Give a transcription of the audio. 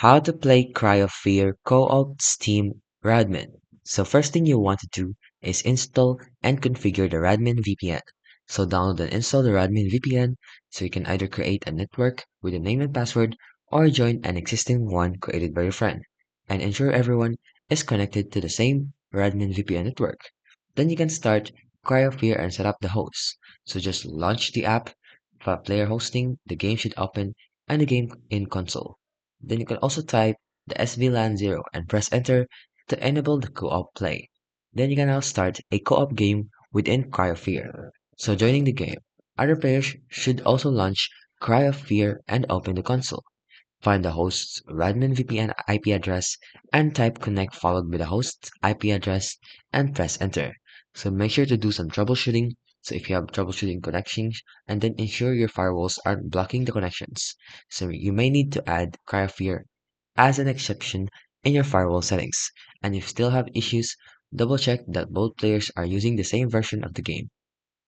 How to play Cry of Fear co-op Steam Radmin. So first thing you want to do is install and configure the Radmin VPN. So download and install the Radmin VPN so you can either create a network with a name and password or join an existing one created by your friend. And ensure everyone is connected to the same Radmin VPN network. Then you can start Cry of Fear and set up the host. So just launch the app, for player hosting, the game should open, and the game in console. Then you can also type the SVLAN 0 and press enter to enable the co-op play. Then you can now start a co-op game within Cry of Fear. So joining the game, other players should also launch Cry of Fear and open the console. Find the host's Radmin VPN IP address and type connect followed by the host's IP address and press enter. So make sure to do some troubleshooting. So if you have troubleshooting connections, and then ensure your firewalls aren't blocking the connections. So you may need to add CryoFear as an exception in your firewall settings. And if you still have issues, double check that both players are using the same version of the game.